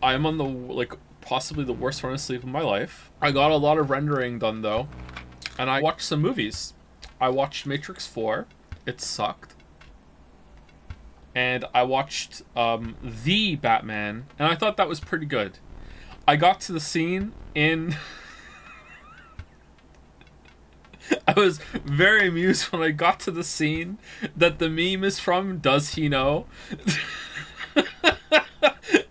I'm on the, like, possibly the worst run of sleep of my life. I got a lot of rendering done, though. And I watched some movies. I watched Matrix 4. It sucked. And I watched The Batman. And I thought that was pretty good. I got to the scene in... I was very amused when I got to the scene that the meme is from Does He Know?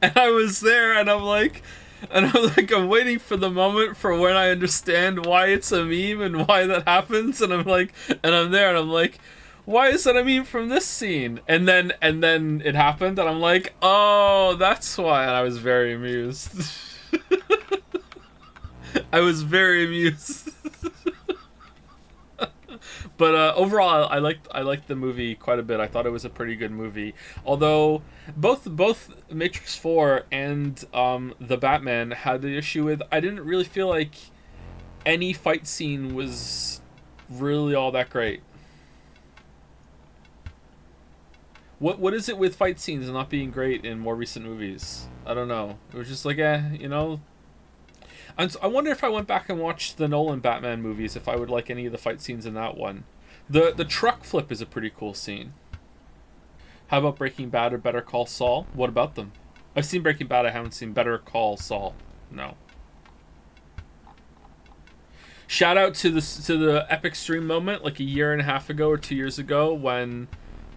And I was there and I'm like, I'm waiting for the moment for when I understand why it's a meme and why that happens. And I'm like, and I'm there and I'm like, why is that a meme from this scene? And then it happened and I'm like, oh, that's why. And I was very amused. I was very amused. But overall, I liked the movie quite a bit. I thought it was a pretty good movie. Although both Matrix 4 and the Batman had the issue with, I didn't really feel like any fight scene was really all that great. What is it with fight scenes not being great in more recent movies? I don't know. It was just like, you know. And I wonder if I went back and watched the Nolan Batman movies, if I would like any of the fight scenes in that one. The truck flip is a pretty cool scene. How about Breaking Bad or Better Call Saul? What about them? I've seen Breaking Bad, I haven't seen Better Call Saul. No. Shout out to the epic stream moment like a year and a half ago or 2 years ago when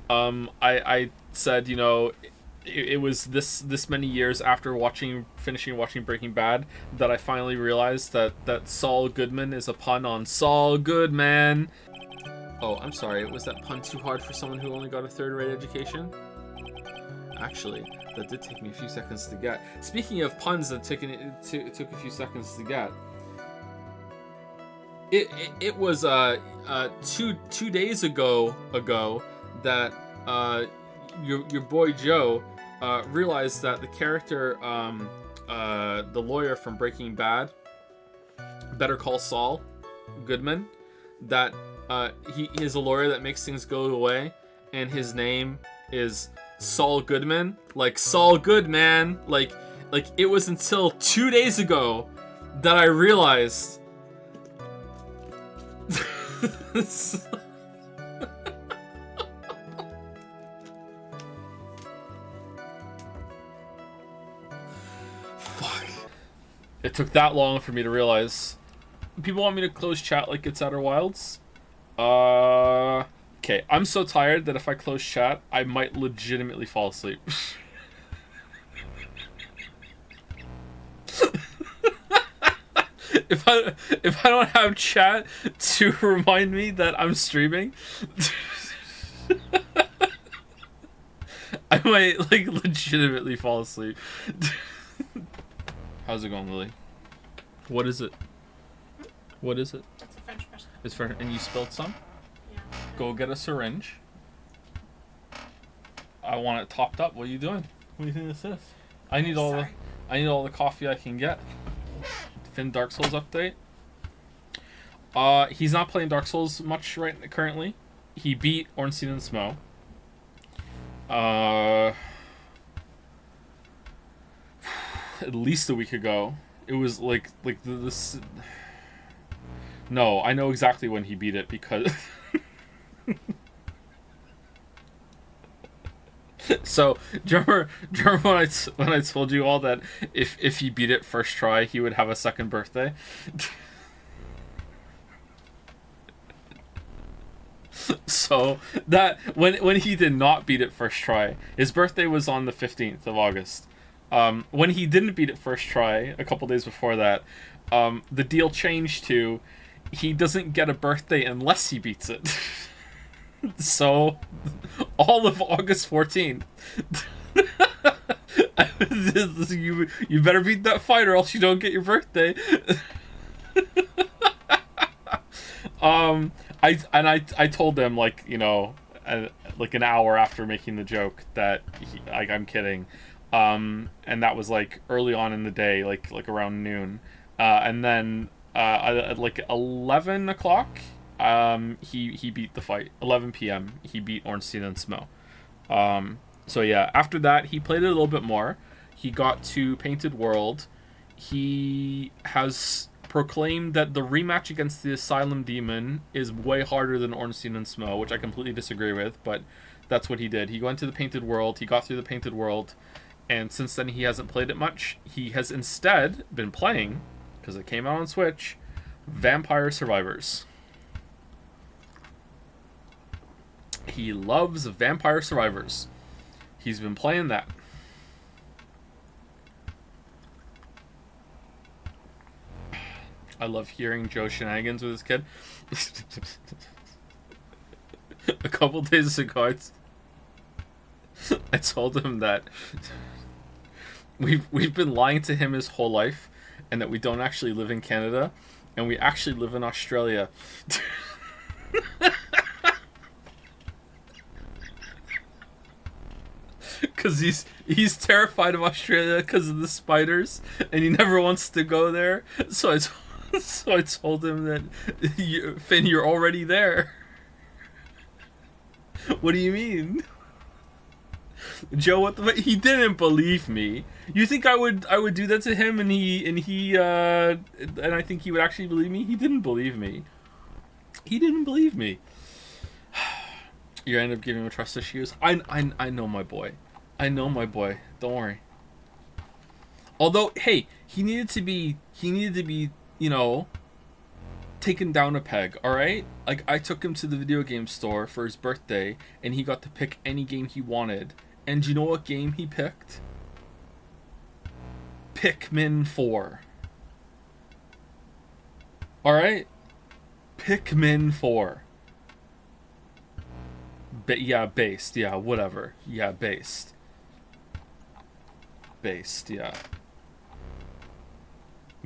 I said, you know, it was this many years after finishing watching Breaking Bad that I finally realized that Saul Goodman is a pun on Saul Goodman. Oh, I'm sorry. Was that pun too hard for someone who only got a third-rate education? Actually, that did take me a few seconds to get. Speaking of puns that took a few seconds to get, it was 2 days ago that your boy Joe realized that the character, the lawyer from Breaking Bad, Better Call Saul Goodman, that he is a lawyer that makes things go away, and his name is Saul Goodman, like Saul Goodman, like it was until 2 days ago that I realized. It took that long for me to realize. People want me to close chat like it's Outer Wilds. Okay, I'm so tired that if I close chat, I might legitimately fall asleep. If I don't have chat to remind me that I'm streaming, I might like legitimately fall asleep. How's it going, Lily? What is it? What is it? It's a French press. It's for, and you spilled some? Yeah. Go get a syringe. I want it topped up. What are you doing? What do you think this is? I need all the coffee I can get. Finn Dark Souls update. He's not playing Dark Souls much currently. He beat Ornstein and Smo. At least a week ago. It was like this. No, I know exactly when he beat it because. So, remember when I told you all that if he beat it first try, he would have a second birthday? So, that when he did not beat it first try, his birthday was on the 15th of August. When he didn't beat it first try, a couple days before that, the deal changed to he doesn't get a birthday unless he beats it. So, all of August 14th. You better beat that fight or else you don't get your birthday. I told them, like, you know, like an hour after making the joke that I'm kidding. And that was like early on in the day, like around noon. And then at like 11 o'clock, he beat the fight. 11 p.m. he beat Ornstein and Smo. So yeah, after that he played it a little bit more. He got to Painted World. He has proclaimed that the rematch against the Asylum Demon is way harder than Ornstein and Smo, which I completely disagree with, but that's what he did. He went to the Painted World, he got through the Painted World, and since then he hasn't played it much. He has instead been playing, because it came out on Switch, Vampire Survivors. He loves Vampire Survivors. He's been playing that. I love hearing Joe shenanigans with his kid. A couple days ago, I told him that we've been lying to him his whole life, and that we don't actually live in Canada, and we actually live in Australia. Because he's terrified of Australia because of the spiders, and he never wants to go there. So I told him that, Finn, you're already there. What do you mean? Joe, what the? He didn't believe me. You think I would do that to him, and I think he would actually believe me? He didn't believe me. He didn't believe me. You end up giving him trust issues. I know my boy. I know my boy. Don't worry. Although, hey, he needed to be, you know, taken down a peg, alright? Like, I took him to the video game store for his birthday, and he got to pick any game he wanted. And do you know what game he picked? Pikmin 4. Alright? Pikmin 4. Yeah, based. Yeah, whatever. Yeah, based. Based, yeah.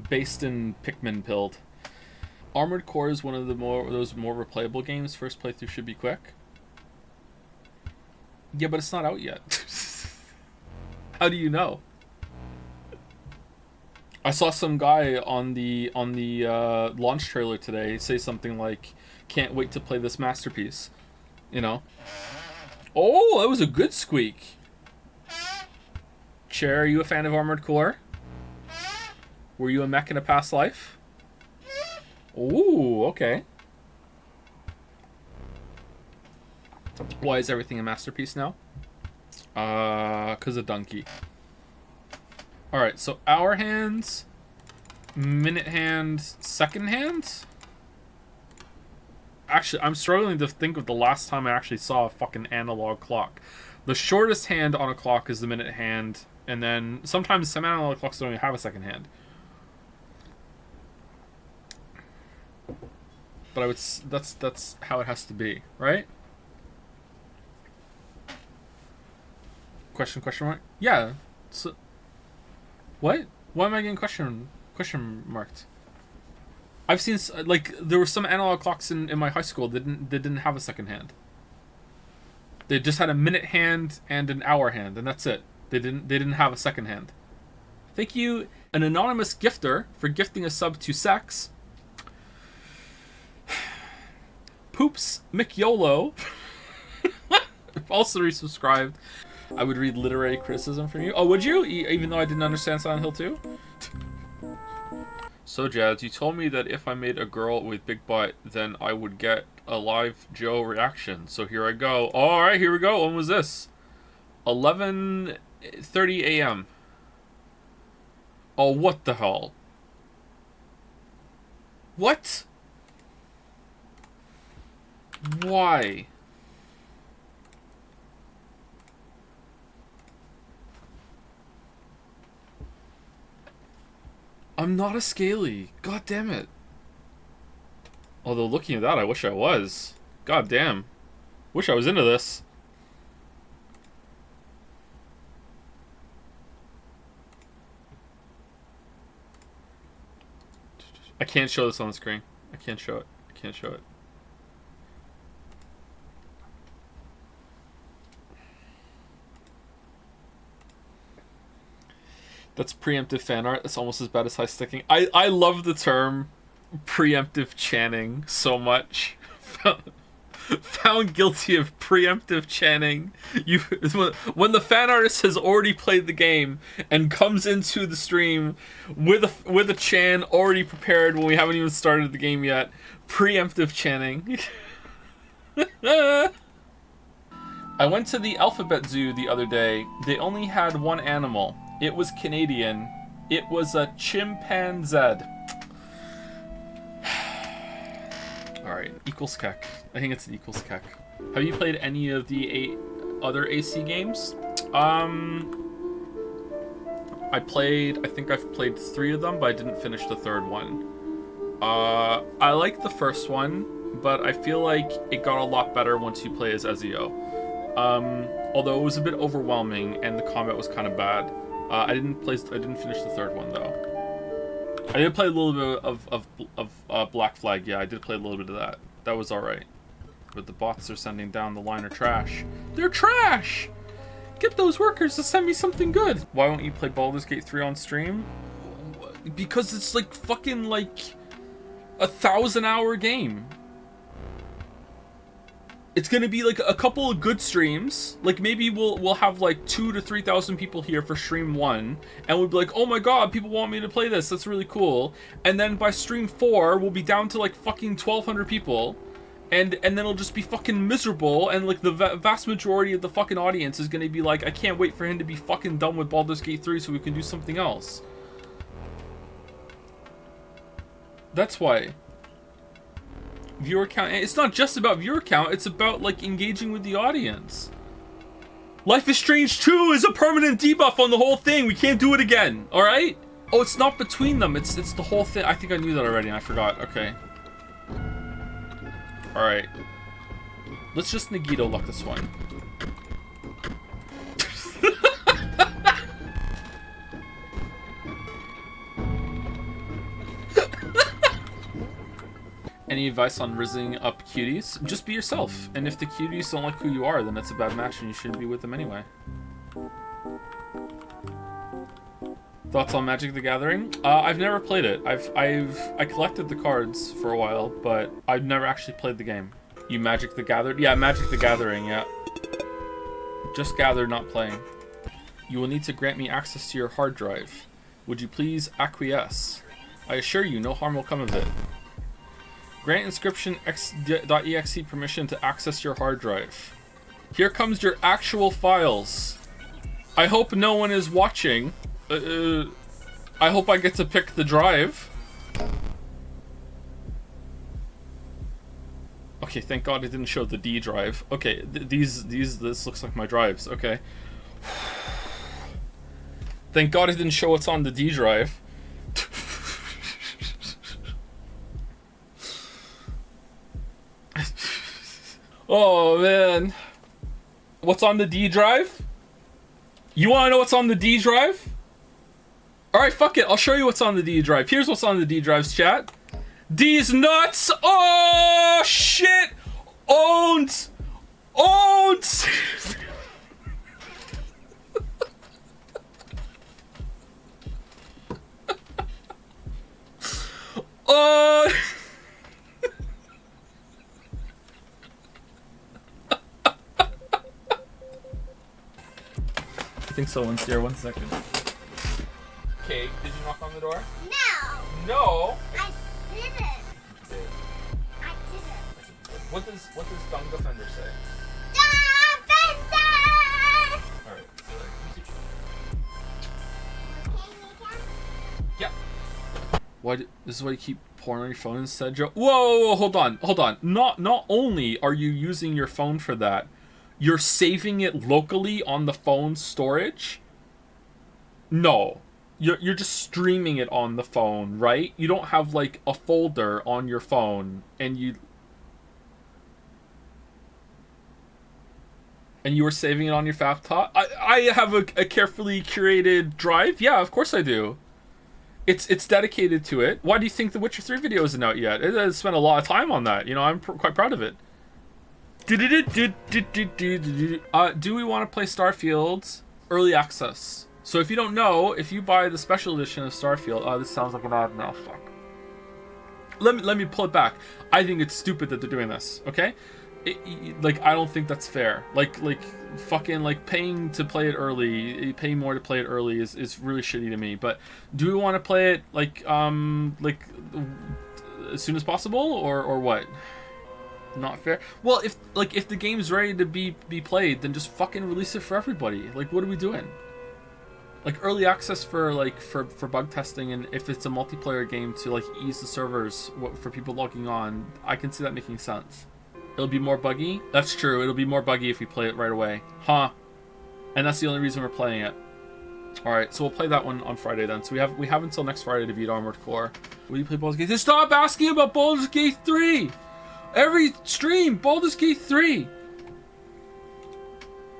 Based in Pikmin pilled. Armored Core is one of those more replayable games. First playthrough should be quick. Yeah, but it's not out yet. How do you know? I saw some guy on the launch trailer today say something like, "Can't wait to play this masterpiece." You know? Oh, that was a good squeak. Chair, are you a fan of Armored Core? Were you a mech in a past life? Ooh, okay. Why is everything a masterpiece now? 'Cause of Donkey. Alright, so hour hands, minute hand, second hand? Actually, I'm struggling to think of the last time I actually saw a fucking analog clock. The shortest hand on a clock is the minute hand, and then sometimes some analog clocks don't even have a second hand. But I would that's how it has to be, right? Question mark? Yeah. So what? Why am I getting question marked? I've seen, like, there were some analog clocks in my high school that didn't have a second hand. They just had a minute hand and an hour hand, and that's it. They didn't have a second hand. Thank you, an anonymous gifter, for gifting a sub to Sex. Poops McYolo also resubscribed. I would read literary criticism from you. Oh, would you? Even though I didn't understand Silent Hill 2? So, Jazz, you told me that if I made a girl with big butt, then I would get a live Joe reaction. So here I go. Alright, here we go. When was this? 11:30 a.m. Oh, what the hell? What? Why? I'm not a scaly. God damn it. Although looking at that, I wish I was. God damn. Wish I was into this. I can't show this on the screen. I can't show it. I can't show it. That's preemptive fan art. That's almost as bad as high sticking. I love the term preemptive channing so much. Found guilty of preemptive chanting. When the fan artist has already played the game and comes into the stream with a chan already prepared when we haven't even started the game yet. Preemptive chanting. I went to the Alphabet Zoo the other day. They only had one animal. It was Canadian. It was a chimpanzee. Alright, equals kek. I think it's an equals kek. Have you played any of the other AC games? I think I've played 3 of them, but I didn't finish the 3rd one. I like the first one, but I feel like it got a lot better once you play as Ezio. Although it was a bit overwhelming and the combat was kind of bad. I didn't finish the 3rd one though. I did play a little bit of Black Flag. Yeah, I did play a little bit of that. That was alright. But the bots they're sending down the line are trash. They're trash! Get those workers to send me something good. Why won't you play Baldur's Gate 3 on stream? Because it's like fucking like a 1,000-hour game. It's gonna be like a couple of good streams. Like maybe we'll have like 2,000 to 3,000 people here for stream 1, and we'll be like, oh my god, people want me to play this. That's really cool. And then by stream 4, we'll be down to like fucking 1,200 people, and then it'll just be fucking miserable. And like the vast majority of the fucking audience is gonna be like, I can't wait for him to be fucking done with Baldur's Gate 3 so we can do something else. That's why. Viewer count. It's not just about viewer count, it's about like engaging with the audience. Life is Strange 2 is a permanent debuff on the whole thing. We can't do it again. All right? Oh, it's not between them. It's the whole thing. I think I knew that already and I forgot. Okay. All right. Let's just Nagito luck this one. Any advice on rizzing up cuties? Just be yourself. And if the cuties don't like who you are, then it's a bad match and you shouldn't be with them anyway. Thoughts on Magic the Gathering? I've never played it. I collected the cards for a while, but I've never actually played the game. You Magic the Gathering? Yeah, Magic the Gathering, yeah. Just gather, not playing. You will need to grant me access to your hard drive. Would you please acquiesce? I assure you, no harm will come of it. Grant Inscryption .exe permission to access your hard drive. Here comes your actual files. I hope no one is watching. I hope I get to pick the drive. Okay, thank God it didn't show the D drive. Okay, this looks like my drives. Okay. Thank God it didn't show what's on the D drive. Oh man, what's on the D drive? You want to know what's on the D drive? All right, fuck it. I'll show you what's on the D drive. Here's what's on the D drives, chat. D's nuts. Oh shit. Owned. Oh. I think someone's here. 1 second. Okay, did you knock on the door? No. No. I didn't. You did. I didn't. What does Dung Defender say? Dung Defender. All right. Yeah. Why? This is why you keep porn on your phone instead, Joe? Whoa, hold on. Not only are you using your phone for that, you're saving it locally on the phone's storage? No. You're just streaming it on the phone, right? You don't have like a folder on your phone and you were saving it on your Faptop? I have a carefully curated drive. Yeah, of course I do. It's dedicated to it. Why do you think the Witcher 3 video isn't out yet? It has spent a lot of time on that. You know, I'm quite proud of it. Do we want to play Starfield early access? So if you don't know, if you buy the special edition of Starfield, oh, this sounds like an ad now. Fuck. Let me pull it back. I think it's stupid that they're doing this. Okay, like I don't think that's fair. Like fucking like paying to play it early, paying more to play it early is really shitty to me. But do we want to play it like as soon as possible or what? Not fair. Well, if the game's ready to be played, then just fucking release it for everybody. Like, what are we doing? Like early access for bug testing, and if it's a multiplayer game to like ease the servers for people logging on, I can see that making sense. It'll be more buggy. That's true. It'll be more buggy if we play it right away, huh? And that's the only reason we're playing it. All right, so we'll play that one on Friday then. So we have until next Friday to beat Armored Core. Will you play Baldur's Gate 3? Stop asking about Baldur's Gate 3. Every stream, Baldur's Gate 3.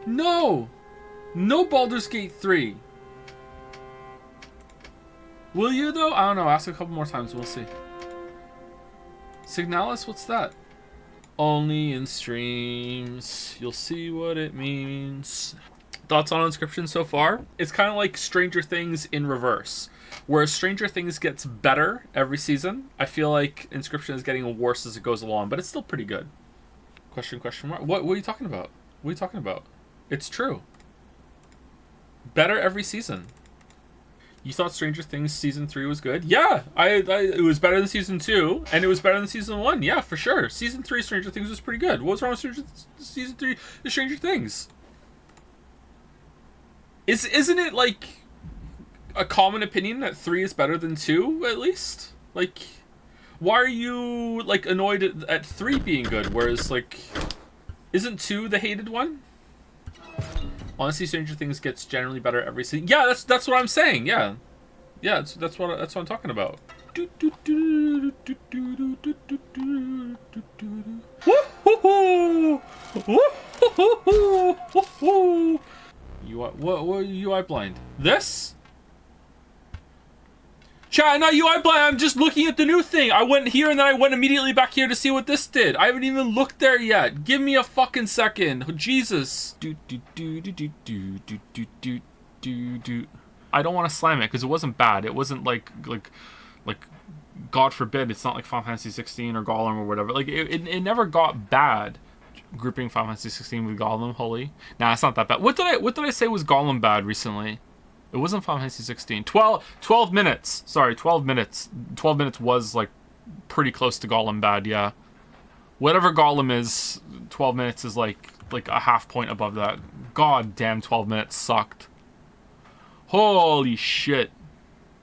No Baldur's Gate 3. Will you though? I don't know. Ask a couple more times. We'll see. Signalis, what's that? Only in streams. You'll see what it means. Thoughts on Inscryption so far? It's kind of like Stranger Things in reverse. Whereas Stranger Things gets better every season, I feel like Inscryption is getting worse as it goes along, but it's still pretty good. Question mark? What are you talking about? What are you talking about? It's true. Better every season. You thought Stranger Things season 3 was good? Yeah, it was better than season 2, and it was better than season 1. Yeah, for sure. Season 3 Stranger Things was pretty good. What was wrong with season 3 of Stranger Things? Isn't it like a common opinion that 3 is better than 2 at least? Like, why are you like annoyed at 3 being good, whereas like isn't 2 the hated one? Honestly, Stranger Things gets generally better every season. Yeah, that's what I'm saying. Yeah, that's what I'm talking about. UI, what UI blind? This? Chat, not UI blind. I'm just looking at the new thing. I went here and then I went immediately back here to see what this did. I haven't even looked there yet. Give me a fucking second. Oh, Jesus. I don't want to slam it because it wasn't bad. It wasn't like God forbid, it's not like Final Fantasy 16 or Gollum or whatever. Like it never got bad. Grouping Final Fantasy 16 with Gollum, holy. Nah, it's not that bad. What did I say was Gollum bad recently? It wasn't Final Fantasy 16. 12 minutes. Sorry, 12 minutes. 12 minutes was like pretty close to Gollum bad, yeah. Whatever Gollum is, 12 minutes is like a half point above that. God damn, 12 minutes sucked. Holy shit.